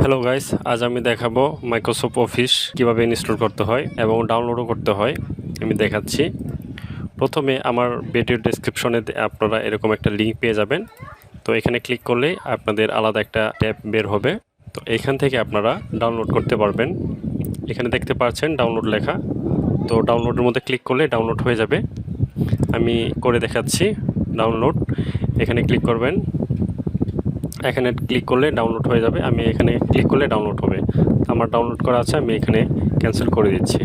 Hello guys, আজ আমি দেখাবো মাইক্রোসফট অফিস কিভাবে ইনস্টল করতে হয় এবং ডাউনলোডও করতে হয়। আমি দেখাচ্ছি। প্রথমে আমার ভিডিও ডেসক্রিপশনে আপনারা এরকম একটা লিঙ্ক পেয়ে যাবেন। তো এখানে ক্লিক করলেই আপনাদের আলাদা একটা ট্যাব বের হবে। তো এখান থেকে আপনারা ডাউনলোড করতে পারবেন। এখানে দেখতে পাচ্ছেন ডাউনলোড লেখা। তো ডাউনলোডের মধ্যে ক্লিক করলে ডাউনলোড হয়ে যাবে। আমি করে দেখাচ্ছি ডাউনলোড। এখানে ক্লিক করবেন। এখানে ক্লিক করলে ডাউনলোড হয়ে যাবে। আমি এখানে ক্লিক করলে ডাউনলোড হবে। আমার ডাউনলোড করা আছে, আমি এখানে ক্যান্সেল করে দিচ্ছি।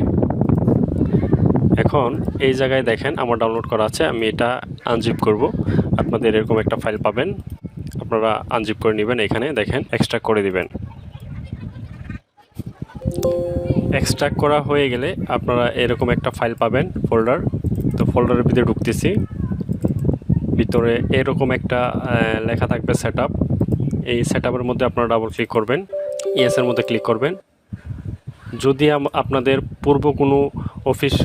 এখন এই জায়গায় দেখেন আমার ডাউনলোড করা আছে, আমি এটা আনজিপ করব। আপনাদের এরকম একটা ফাইল পাবেন, আপনারা আনজিপ করে নেবেন। এখানে দেখেন এক্সট্রাক্ট করে দিবেন। এক্সট্রাক্ট করা হয়ে গেলে আপনারা এরকম একটা ফাইল পাবেন, ফোল্ডার। তো ফোল্ডারের ভিতরে ঢুকতেছি। ভিতরে এরকম একটা লেখা থাকবে সেটআপ। এই সেটআপের মধ্যে আপনারা ডাবল ক্লিক করবেন, ইয়েসের মধ্যে ক্লিক করবেন। যদি আপনাদের পূর্ব কোনো অফিস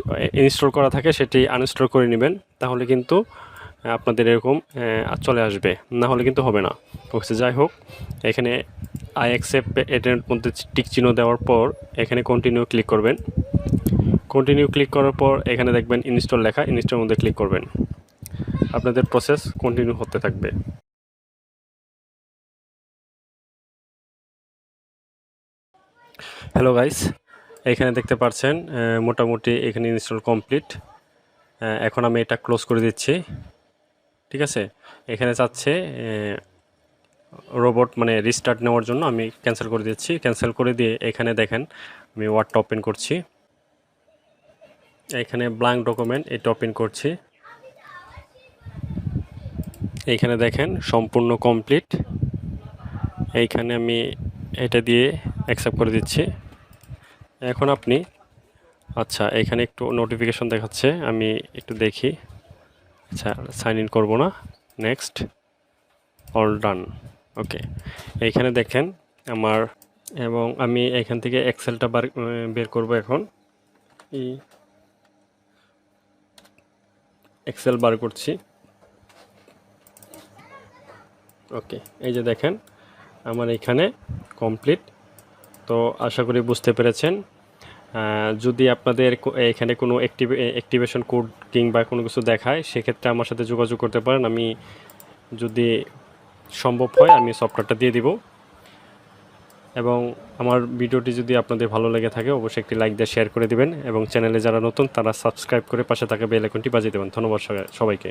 ইনস্টল করা থাকে সেটি আনইনস্টল করে নেবেন, তাহলে কিন্তু আপনাদের এরকম চলে আসবে, না হলে কিন্তু হবে না। ওকে, যাই হোক, এখানে আই অ্যাকসেপ্ট এটার মধ্যে টিক চিহ্ন দেওয়ার পর এখানে কন্টিনিউ ক্লিক করবেন। কন্টিনিউ ক্লিক করার পর এখানে দেখবেন ইনস্টল লেখা, ইনস্টলের মধ্যে ক্লিক করবেন। আপনাদের প্রসেস কন্টিনিউ হতে থাকবে। হ্যালো গাইস, এখানে দেখতে পাচ্ছেন মোটামুটি এখানে ইনস্টল কমপ্লিট। এখন আমি এটা ক্লোজ করে দিচ্ছি। ঠিক আছে, এখানে চাচ্ছে রোবট মানে রিস্টার্ট নেওয়ার জন্য, আমি ক্যান্সেল করে দিচ্ছি। ক্যান্সেল করে দিয়ে এখানে দেখেন আমি ওয়ার্ডটা ওপেন করছি। এখানে ব্ল্যাঙ্ক ডকুমেন্ট, এটা ওপেন করছি। এইখানে দেখেন সম্পূর্ণ কমপ্লিট। এইখানে আমি এটা দিয়ে অ্যাকসেপ্ট করে দিচ্ছি। এখন আপনি আচ্ছা, এখানে একটু নোটিফিকেশন দেখাচ্ছে, আমি একটু দেখি। আচ্ছা, সাইন ইন করবো না, নেক্সট, অল ডান। ওকে, এইখানে দেখেন আমার, এবং আমি এখান থেকে এক্সেলটা বের করব। এখন এই এক্সেল বার করছি। ওকে, এই যে দেখেন আমার এখানে কমপ্লিট। তো আশা করি বুঝতে পেরেছেন। যদি আপনাদের এখানে কোনো অ্যাক্টিভেশন কোড কিংবা কোনো কিছু দেখায়, সেক্ষেত্রে আমার সাথে যোগাযোগ করতে পারেন। আমি যদি সম্ভব হয় আমি সফটওয়্যারটা দিয়ে দিব। এবং আমার ভিডিওটি যদি আপনাদের ভালো লেগে থাকে, অবশ্যই একটি লাইক দিয়ে শেয়ার করে দিবেন, এবং চ্যানেলে যারা নতুন তারা সাবস্ক্রাইব করে পাশে থাকা বেল আইকনটি বাজিয়ে দেবেন। ধন্যবাদ সবাইকে।